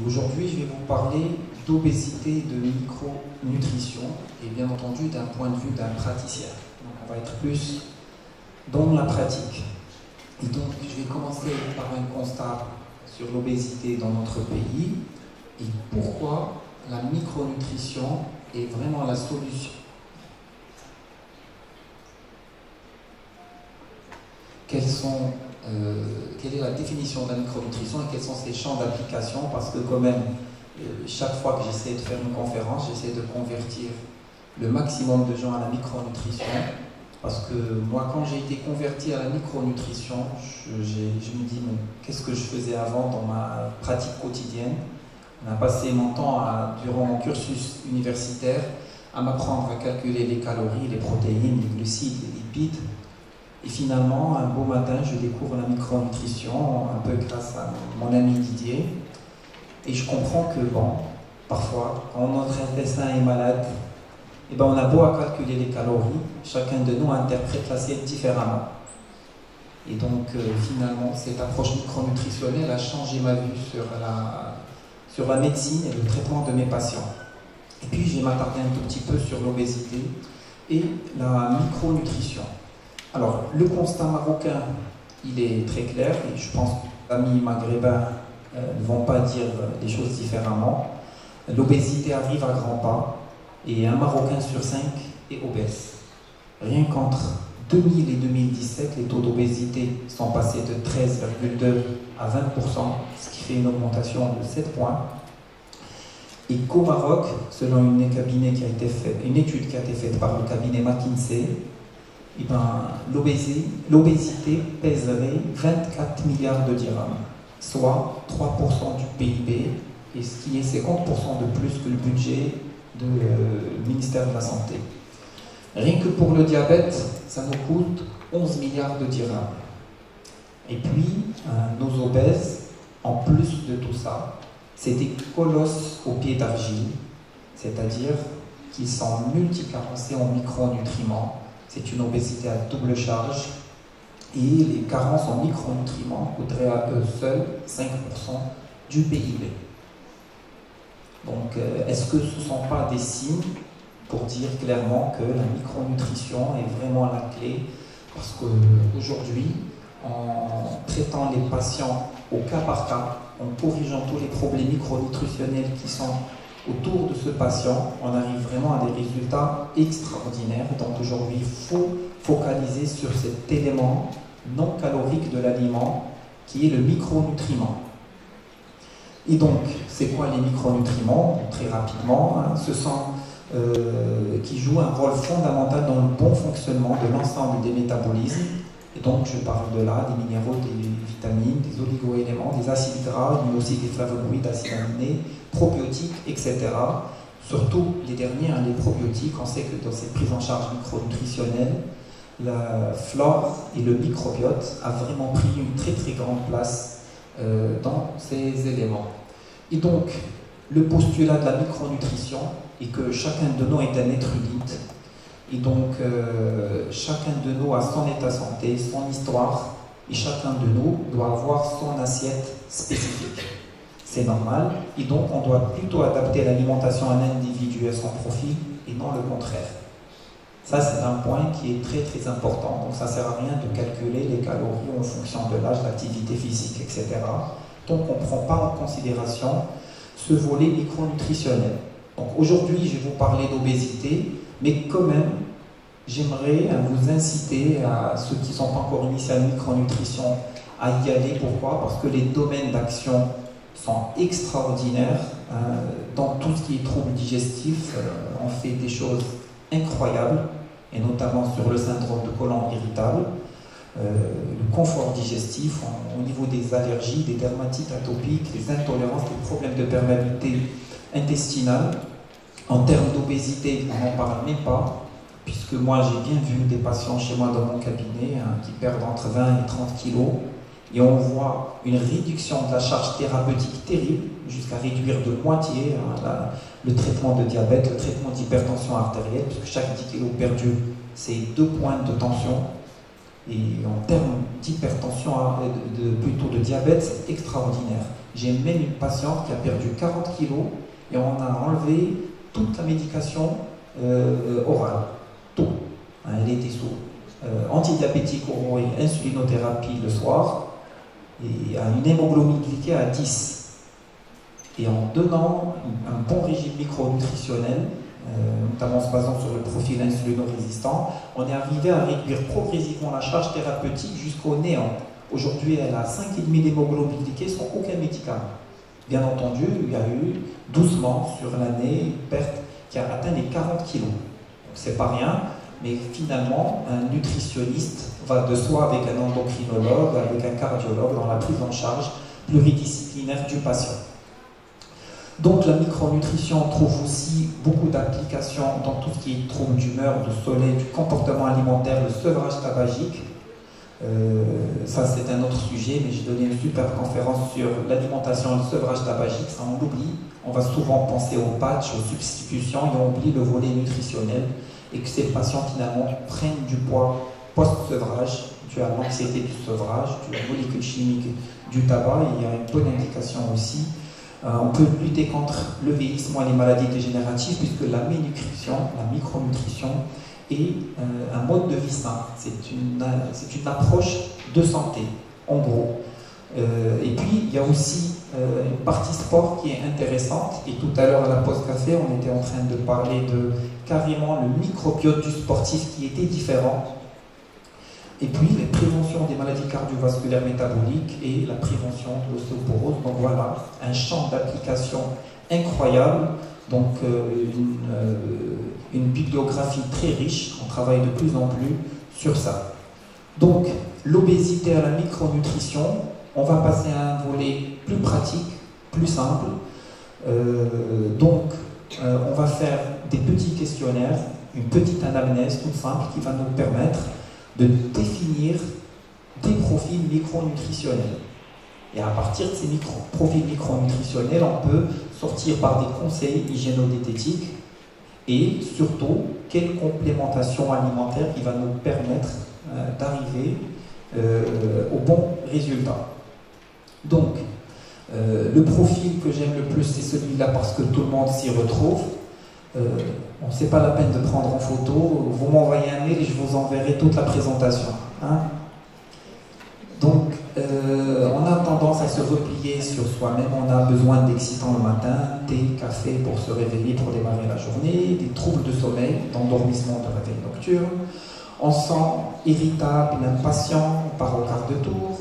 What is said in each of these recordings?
Et aujourd'hui, je vais vous parler d'obésité et de micronutrition, et bien entendu d'un point de vue d'un praticien. Donc on va être plus dans la pratique. Et donc je vais commencer par un constat sur l'obésité dans notre pays et pourquoi la micronutrition est vraiment la solution. Quelle est la définition de la micronutrition et quels sont ses champs d'application, parce que quand même, chaque fois que j'essaie de faire une conférence, j'essaie de convertir le maximum de gens à la micronutrition, parce que moi, quand j'ai été converti à la micronutrition, je me dis, qu'est-ce que je faisais avant dans ma pratique quotidienne? On a passé mon temps, durant mon cursus universitaire, à m'apprendre à calculer les calories, les protéines, les glucides, les lipides. Et finalement, un beau matin, je découvre la micronutrition, un peu grâce à mon ami Didier. Et je comprends que, parfois, quand notre intestin est malade, on a beau à calculer les calories, chacun de nous interprète l'assiette différemment. Et donc, finalement, cette approche micronutritionnelle a changé ma vue sur la médecine et le traitement de mes patients. Et puis, je vais m'attarder un tout petit peu sur l'obésité et la micronutrition. Alors, le constat marocain, il est très clair, et je pense que les amis maghrébins ne vont pas dire les choses différemment. L'obésité arrive à grands pas, et un Marocain sur 5 est obèse. Rien qu'entre 2000 et 2017, les taux d'obésité sont passés de 13,2 à 20%, ce qui fait une augmentation de 7 points. Et qu'au Maroc, selon une étude qui a été faite par le cabinet McKinsey, l'obésité pèserait 24 milliards de dirhams, soit 3% du PIB, et ce qui est 50% de plus que le budget du ministère de la Santé. Rien que pour le diabète, ça nous coûte 11 milliards de dirhams. Et puis, nos obèses, en plus de tout ça, c'est des colosses aux pieds d'argile, c'est-à-dire qu'ils sont multicarencés en micronutriments. C'est une obésité à double charge, et les carences en micronutriments coûteraient à eux seuls 5% du PIB. Donc, est-ce que ce ne sont pas des signes pour dire clairement que la micronutrition est vraiment la clé? Parce qu'aujourd'hui, en traitant les patients au cas par cas, en corrigeant tous les problèmes micronutritionnels qui sont autour de ce patient, on arrive vraiment à des résultats extraordinaires. Donc aujourd'hui, il faut focaliser sur cet élément non calorique de l'aliment qui est le micronutriment. Et donc, c'est quoi les micronutriments? Très rapidement, ce sont qui jouent un rôle fondamental dans le bon fonctionnement de l'ensemble des métabolismes. Et donc, je parle de là des minéraux, des vitamines, des oligo-éléments, des acides gras, mais aussi des flavonoïdes, acides aminés, probiotiques, etc. Surtout les derniers, les probiotiques. On sait que dans cette prise en charge micronutritionnelle, la flore et le microbiote a vraiment pris une très très grande place dans ces éléments. Et donc, le postulat de la micronutrition est que chacun de nous est un être unique. Et donc, chacun de nous a son état de santé, son histoire, et chacun de nous doit avoir son assiette spécifique. C'est normal, et donc on doit plutôt adapter l'alimentation à un individu et à son profil, et non le contraire. Ça, c'est un point qui est très très important. Donc, ça ne sert à rien de calculer les calories en fonction de l'âge, l'activité physique, etc. Donc, on ne prend pas en considération ce volet micronutritionnel. Donc, aujourd'hui, je vais vous parler d'obésité, mais quand même, j'aimerais vous inciter, à ceux qui ne sont pas encore initiés à la micronutrition, à y aller. Pourquoi? Parce que les domaines d'action sont extraordinaires. Dans tout ce qui est troubles digestifs, on fait des choses incroyables, et notamment sur le syndrome de côlon irritable, le confort digestif, au niveau des allergies, des dermatites atopiques, les intolérances, les problèmes de perméabilité intestinale. En termes d'obésité, on n'en parle même pas, puisque moi j'ai bien vu des patients chez moi dans mon cabinet qui perdent entre 20 et 30 kilos, et on voit une réduction de la charge thérapeutique terrible, jusqu'à réduire de moitié le traitement de diabète, le traitement d'hypertension artérielle, puisque chaque 10 kilos perdus, c'est 2 points de tension. Et en termes d'hypertension, plutôt de diabète, c'est extraordinaire. J'ai même une patiente qui a perdu 40 kilos et on a enlevé toute la médication orale. Tout. Elle était sous antidiabétique oraux et insulinothérapie le soir et a une hémoglobine glyquée à 10. Et en donnant un bon régime micronutritionnel, notamment en se basant sur le profil insulino-résistant, on est arrivé à réduire progressivement la charge thérapeutique jusqu'au néant. Aujourd'hui, elle a 5,5 d'hémoglobine glyquée sans aucun médicament. Bien entendu, il y a eu doucement sur l'année une perte qui a atteint les 40 kilos. C'est pas rien, mais finalement, un nutritionniste va de soi avec un endocrinologue, avec un cardiologue dans la prise en charge pluridisciplinaire du patient. Donc la micronutrition trouve aussi beaucoup d'applications dans tout ce qui est troubles d'humeur, de sommeil, du comportement alimentaire, le sevrage tabagique. Ça c'est un autre sujet, mais j'ai donné une super conférence sur l'alimentation et le sevrage tabagique, ça on l'oublie. On va souvent penser aux patchs, aux substitutions, et on oublie le volet nutritionnel, et que ces patients finalement prennent du poids post-sevrage. Tu as l'anxiété du sevrage, tu as la molécule chimique du tabac, et il y a une bonne indication aussi. On peut lutter contre le vieillissement et les maladies dégénératives, puisque la ménutrition, la micronutrition, est un mode de vie sain. C'est une approche de santé, en gros. Et puis, il y a aussi une partie sport qui est intéressante. Et tout à l'heure, à la pause café, on était en train de parler de carrément le microbiote du sportif qui était différent. Et puis, les préventions des maladies cardiovasculaires métaboliques et la prévention de l'ostéoporose. Donc voilà, un champ d'application incroyable. Donc une bibliographie très riche. On travaille de plus en plus sur ça. Donc, l'obésité à la micronutrition, on va passer à un volet plus pratique, plus simple. On va faire des petits questionnaires, une petite anamnèse toute simple qui va nous permettre de définir des profils micronutritionnels. Et à partir de ces profils micronutritionnels, on peut sortir par des conseils hygiéno-diététiques et surtout, quelle complémentation alimentaire qui va nous permettre d'arriver au bon résultat. Donc, le profil que j'aime le plus, c'est celui-là parce que tout le monde s'y retrouve. C'est pas la peine de prendre en photo, vous m'envoyez un mail et je vous enverrai toute la présentation. Hein? Donc, on a tendance à se replier sur soi-même, on a besoin d'excitants le matin, thé, café pour se réveiller, pour démarrer la journée, des troubles de sommeil, d'endormissement, de réveil nocturne. On se sent irritable, impatient, on part au quart de tour,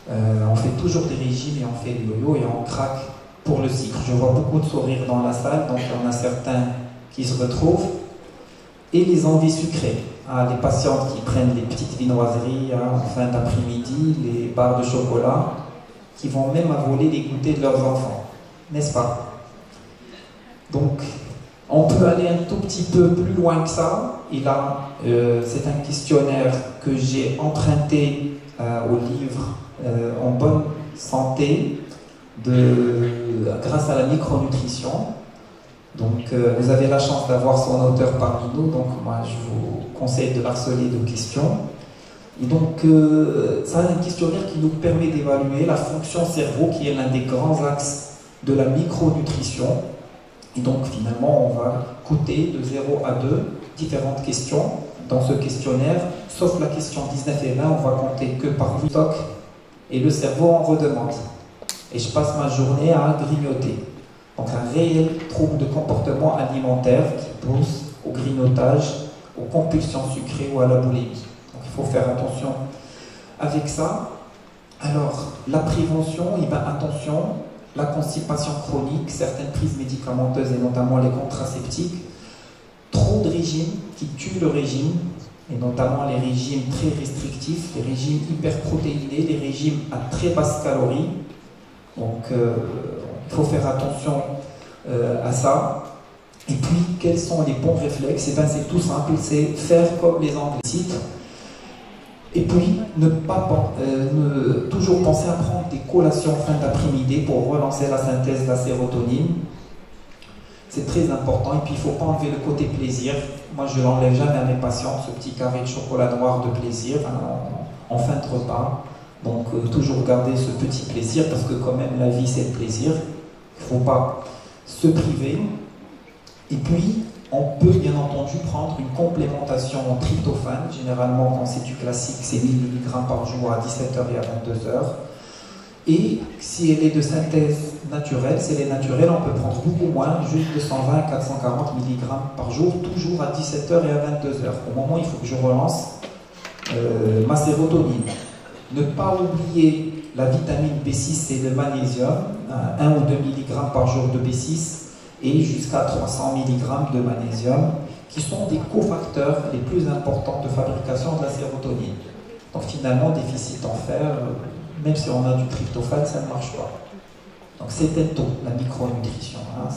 on fait toujours des régimes et on fait des yo-yo et on craque pour le cycle. Je vois beaucoup de sourires dans la salle, donc il y en a certains qui se retrouvent. Et les envies sucrées. Les patientes qui prennent les petites viennoiseries en fin d'après-midi, les barres de chocolat, qui vont même voler les goûters de leurs enfants. N'est-ce pas? Donc, on peut aller un tout petit peu plus loin que ça. Et là, c'est un questionnaire que j'ai emprunté au livre En bonne santé grâce à la micronutrition. Donc vous avez la chance d'avoir son auteur parmi nous, donc moi je vous conseille de l'harceler de questions. Et donc ça a un questionnaire qui nous permet d'évaluer la fonction cerveau qui est l'un des grands axes de la micronutrition. Et donc finalement on va coter de 0 à 2 différentes questions dans ce questionnaire, sauf la question 19 et 20, on va compter que par stock et le cerveau en redemande. Et je passe ma journée à grignoter. Donc un réel trouble de comportement alimentaire qui pousse au grignotage, aux compulsions sucrées ou à la boulimie. Donc il faut faire attention avec ça. Alors la prévention, et bien attention, la constipation chronique, certaines prises médicamenteuses et notamment les contraceptiques, trop de régimes qui tuent le régime, et notamment les régimes très restrictifs, les régimes hyperprotéinés, les régimes à très basse calories. Donc il faut faire attention à ça. Et puis, quels sont les bons réflexes? Et bien, c'est tout simple, c'est faire comme les Anglais citent. Et puis, toujours penser à prendre des collations en fin d'après-midi pour relancer la synthèse de la sérotonine. C'est très important. Et puis, il ne faut pas enlever le côté plaisir. Moi, je ne l'enlève jamais à mes patients, ce petit carré de chocolat noir de plaisir en fin de repas. Donc toujours garder ce petit plaisir, parce que quand même la vie c'est le plaisir, il ne faut pas se priver. Et puis on peut bien entendu prendre une complémentation en tryptophane, généralement quand c'est du classique c'est 1000 mg par jour à 17h et à 22h. Et si elle est de synthèse naturelle, si elle est naturelle, on peut prendre beaucoup moins, juste 220 à 440 mg par jour, toujours à 17h et à 22h. Au moment où il faut que je relance ma sérotonine. Ne pas oublier la vitamine B6 et le magnésium, 1 ou 2 mg par jour de B6 et jusqu'à 300 mg de magnésium, qui sont des cofacteurs les plus importants de fabrication de la sérotonine. Donc finalement, déficit en fer, même si on a du tryptophane, ça ne marche pas. Donc c'est tout, la micronutrition. Hein.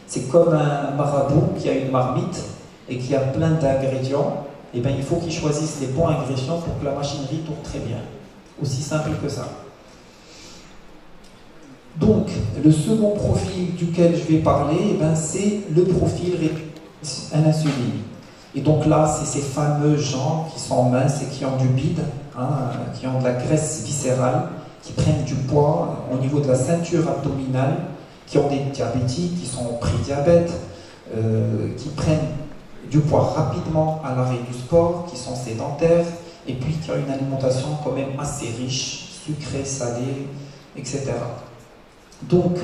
C'est comme un marabout qui a une marmite et qui a plein d'ingrédients. Eh bien, il faut qu'il choisisse les bons ingrédients pour que la machinerie tourne très bien. Aussi simple que ça. Donc, le second profil duquel je vais parler, eh ben, c'est le profil à l'insuline. Et donc là, c'est ces fameux gens qui sont minces et qui ont du bide, hein, qui ont de la graisse viscérale, qui prennent du poids au niveau de la ceinture abdominale, qui ont des diabétiques, qui sont pré-diabète, qui prennent du poids rapidement à l'arrêt du sport, qui sont sédentaires, et puis qui ont une alimentation quand même assez riche, sucrée, salée, etc. Donc,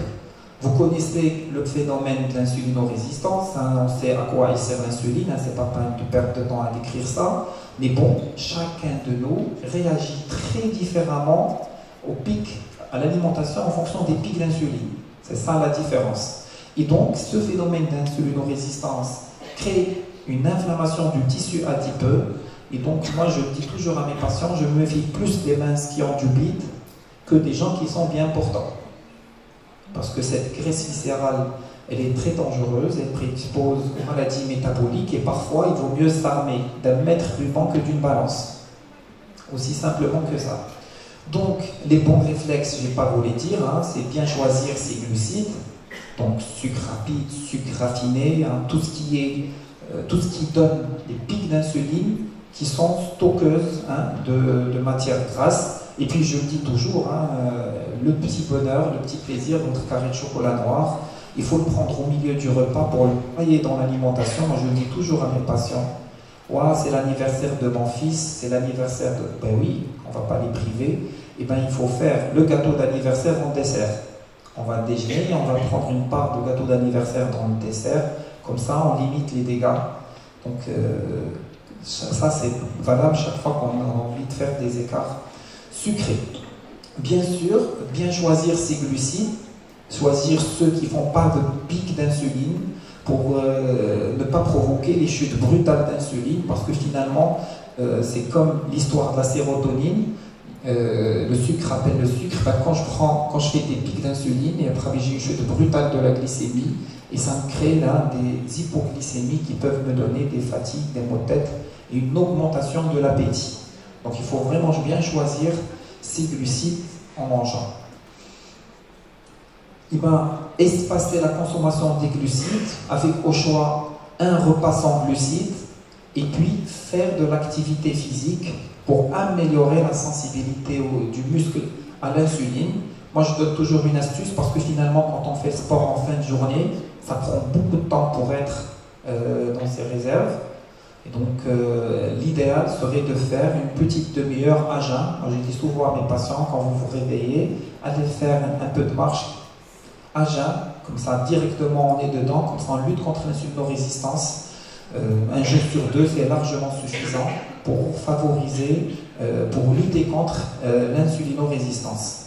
vous connaissez le phénomène de l'insulinorésistance, hein, on sait à quoi il sert l'insuline, hein, c'est pas peine de perdre de temps à décrire ça, mais bon, chacun de nous réagit très différemment au pic, à l'alimentation en fonction des pics d'insuline. C'est ça la différence. Et donc, ce phénomène d'insulinorésistance crée une inflammation du tissu adipeux. Et donc, moi, je dis toujours à mes patients, je me méfie plus des minces qui ont du bide que des gens qui sont bien portants. Parce que cette graisse viscérale, elle est très dangereuse, elle prédispose aux maladies métaboliques et parfois, il vaut mieux s'armer d'un mètre ruban que d'une balance. Aussi simplement que ça. Donc, les bons réflexes, je ne vais pas vous les dire, hein, c'est bien choisir ses glucides, donc sucre rapide, sucre raffiné, hein, tout ce qui donne des pics d'insuline qui sont stockeuses, hein, de matière grasse. Et puis je le dis toujours, hein, le petit bonheur, le petit plaisir, notre carré de chocolat noir, il faut le prendre au milieu du repas pour le noyer dans l'alimentation. Moi je le dis toujours à mes patients, ouais, c'est l'anniversaire de mon fils, c'est l'anniversaire de... Ben oui, on ne va pas les priver. Et ben il faut faire le gâteau d'anniversaire en dessert. On va déjeuner, on va prendre une part de gâteau d'anniversaire dans le dessert, comme ça on limite les dégâts. Donc ça c'est valable chaque fois qu'on a envie de faire des écarts sucrés. Bien sûr, bien choisir ses glucides, choisir ceux qui ne font pas de pic d'insuline pour ne pas provoquer les chutes brutales d'insuline, parce que finalement c'est comme l'histoire de la sérotonine. Le sucre rappelle le sucre. Ben, quand je fais des pics d'insuline et après j'ai une chute brutale de la glycémie, et ça me crée là des hypoglycémies qui peuvent me donner des fatigues, des maux de tête et une augmentation de l'appétit. Donc il faut vraiment bien choisir ses glucides en mangeant. Il va espacer la consommation des glucides avec au choix un repas sans glucides et puis faire de l'activité physique pour améliorer la sensibilité du muscle à l'insuline. Moi, je donne toujours une astuce parce que finalement, quand on fait le sport en fin de journée, ça prend beaucoup de temps pour être dans ses réserves. Et donc, l'idéal serait de faire une petite demi-heure à jeun. Moi, je dis souvent à mes patients, quand vous vous réveillez, allez faire un peu de marche à jeun, comme ça, directement on est dedans, comme ça on lutte contre l'insulinorésistance. Un jour sur deux, c'est largement suffisant pour favoriser, pour lutter contre l'insulinorésistance.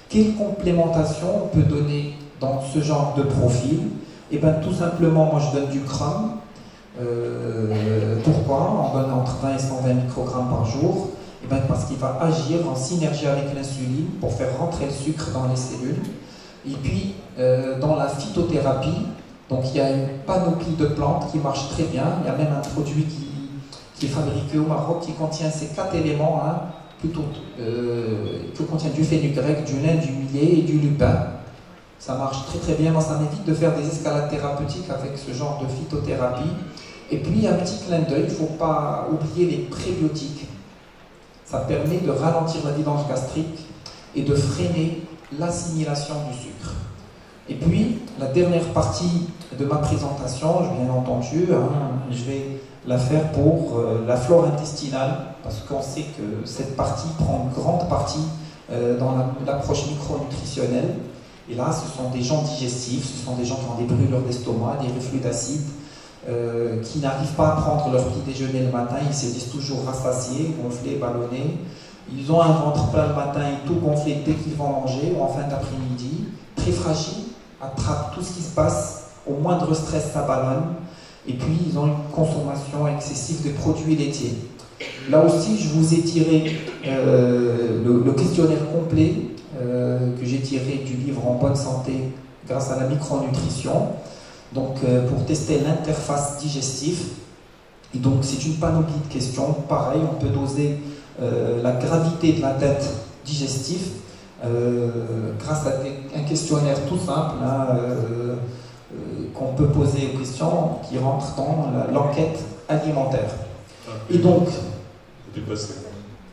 Quelle complémentation on peut donner dans ce genre de profil? Et bien tout simplement, moi je donne du chrome. Pourquoi? On donne entre 20 et 120 microgrammes par jour. Et bien parce qu'il va agir en synergie avec l'insuline pour faire rentrer le sucre dans les cellules. Et puis dans la phytothérapie, donc il y a une panoplie de plantes qui marche très bien. Il y a même un produit qui est fabriqué au Maroc qui contient ces 4 éléments, hein, qui contient du fenugrec, du lin, du millet et du lupin. Ça marche très très bien. Moi, ça m'évite de faire des escalades thérapeutiques avec ce genre de phytothérapie. Et puis un petit clin d'œil, il ne faut pas oublier les prébiotiques. Ça permet de ralentir la vidange gastrique et de freiner l'assimilation du sucre. Et puis, la dernière partie de ma présentation, bien entendu, je vais la faire pour la flore intestinale, parce qu'on sait que cette partie prend une grande partie dans l'approche micronutritionnelle. Et là, ce sont des gens digestifs, ce sont des gens qui ont des brûlures d'estomac, des reflux d'acide, qui n'arrivent pas à prendre leur petit déjeuner le matin, ils se disent toujours rassasiés, gonflés, ballonnés. Ils ont un ventre plein le matin et tout gonflé dès qu'ils vont manger, ou en fin d'après-midi, très fragiles, attrapent tout ce qui se passe, au moindre stress, ça ballonne, et puis ils ont une consommation excessive de produits laitiers. Là aussi, je vous ai tiré le questionnaire complet que j'ai tiré du livre En bonne santé grâce à la micronutrition, donc pour tester l'interface digestive. Et donc c'est une panoplie de questions. Pareil, on peut doser la gravité de la tête digestive grâce à un questionnaire tout simple qu'on peut poser aux questions qui rentrent dans l'enquête alimentaire. Et donc,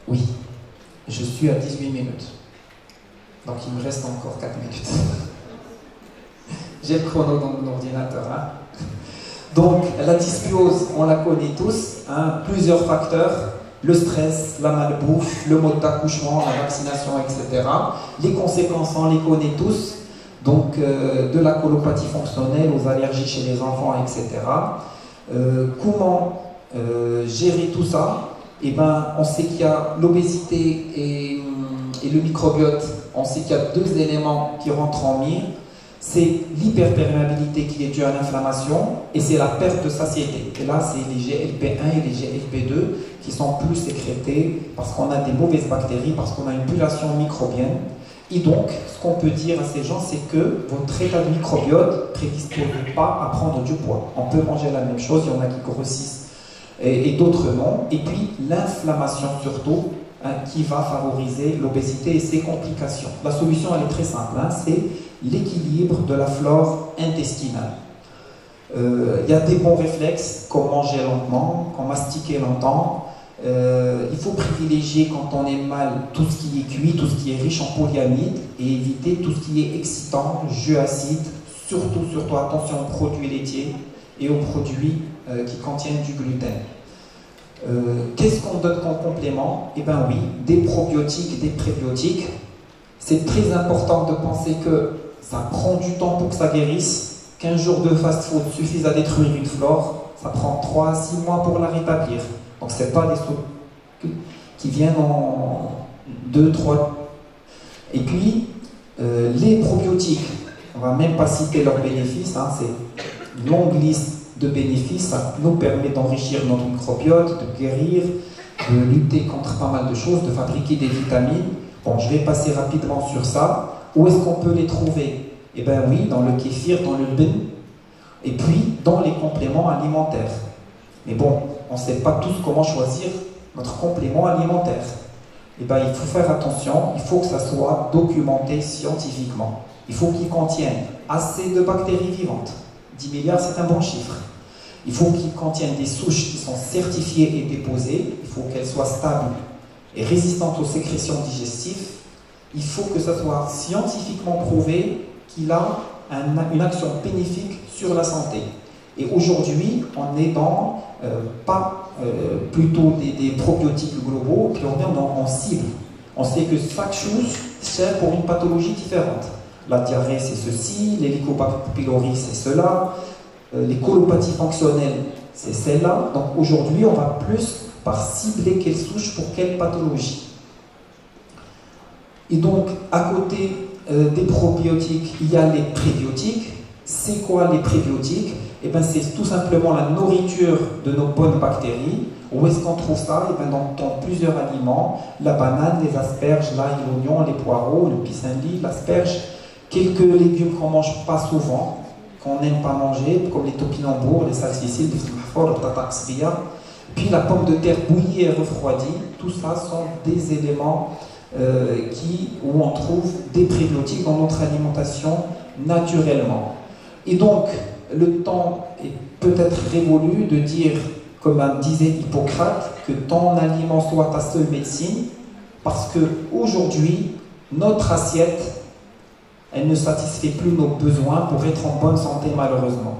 oui, je suis à 18 minutes. Donc il me reste encore 4 minutes. J'ai le chrono dans mon ordinateur. Donc la dysbiose, on la connaît tous, plusieurs facteurs, le stress, la malbouffe, le mode d'accouchement, la vaccination, etc. Les conséquences, on les connaît tous, donc de la colopathie fonctionnelle aux allergies chez les enfants, etc. Comment gérer tout ça? Eh ben, on sait qu'il y a l'obésité et le microbiote. On sait qu'il y a deux éléments qui rentrent en mire. C'est l'hyperperméabilité qui est due à l'inflammation et c'est la perte de satiété. Et là, c'est les GLP1 et les GLP2 qui sont plus sécrétés parce qu'on a des mauvaises bactéries, parce qu'on a une population microbienne. Et donc, ce qu'on peut dire à ces gens, c'est que votre état de microbiote ne prédispose pas à prendre du poids. On peut manger la même chose, il y en a qui grossissent et d'autres non. Et puis, l'inflammation surtout, qui va favoriser l'obésité et ses complications. La solution, elle est très simple, c'est l'équilibre de la flore intestinale. Il y a des bons réflexes, comme manger lentement, comme mastiquer longtemps. Il faut privilégier, quand on est mal, tout ce qui est cuit, tout ce qui est riche en polyamide, et éviter tout ce qui est excitant, jus acide, surtout attention aux produits laitiers et aux produits qui contiennent du gluten. Qu'est-ce qu'on donne comme complément? Eh bien oui, des probiotiques et des prébiotiques. C'est très important de penser que ça prend du temps pour que ça guérisse. 15 jours de fast-food suffisent à détruire une flore. Ça prend 3 à 6 mois pour la rétablir. Donc ce n'est pas des trucs qui viennent en 2, 3. Et puis, les probiotiques, on ne va même pas citer leurs bénéfices, c'est une longue liste de bénéfices, ça nous permet d'enrichir notre microbiote, de guérir, de lutter contre pas mal de choses, de fabriquer des vitamines. Bon, je vais passer rapidement sur ça. Où est-ce qu'on peut les trouver? Eh bien oui, dans le kéfir, dans le lbn, et puis dans les compléments alimentaires. Mais bon, on ne sait pas tous comment choisir notre complément alimentaire. Eh bien, il faut faire attention, il faut que ça soit documenté scientifiquement. Il faut qu'il contienne assez de bactéries vivantes. 10 milliards, c'est un bon chiffre. Il faut qu'ils contiennent des souches qui sont certifiées et déposées. Il faut qu'elles soient stables et résistantes aux sécrétions digestives. Il faut que ça soit scientifiquement prouvé qu'il a une action bénéfique sur la santé. Et aujourd'hui, on est dans plutôt des probiotiques globaux, puis on est en cible. On sait que chaque chose sert pour une pathologie différente. La diarrhée, c'est ceci, l'hélicobacter pylori, c'est cela, les colopathies fonctionnelles, c'est celle-là. Donc aujourd'hui, on va plus par cibler quelle souche pour quelle pathologie. Et donc, à côté des probiotiques, il y a les prébiotiques. C'est quoi les prébiotiques? Eh bien, c'est tout simplement la nourriture de nos bonnes bactéries. Où est-ce qu'on trouve ça? Eh bien, dans plusieurs aliments, la banane, les asperges, l'ail, l'oignon, les poireaux, le pissenlit, l'asperge. Quelques légumes qu'on ne mange pas souvent, qu'on n'aime pas manger, comme les topinambours, les salsicilles, les frimafort, le tataxria. Puis la pomme de terre bouillie et refroidie. Tout ça sont des éléments où on trouve des prébiotiques dans notre alimentation naturellement. Et donc, le temps est peut-être révolu de dire comme disait Hippocrate, que ton aliment soit ta seule médecine, parce qu'aujourd'hui, notre assiette, elle ne satisfait plus nos besoins pour être en bonne santé malheureusement.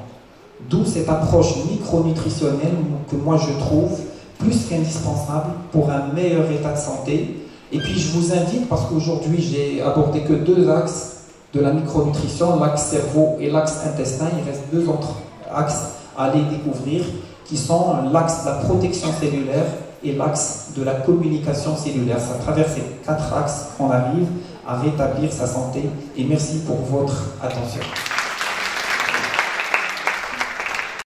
D'où cette approche micronutritionnelle que moi je trouve plus qu'indispensable pour un meilleur état de santé. Et puis je vous invite, parce qu'aujourd'hui j'ai abordé que 2 axes de la micronutrition, l'axe cerveau et l'axe intestin, il reste 2 autres axes à aller découvrir, qui sont l'axe de la protection cellulaire et l'axe de la communication cellulaire. C'est à travers ces 4 axes qu'on arrive à rétablir sa santé. Et merci pour votre attention.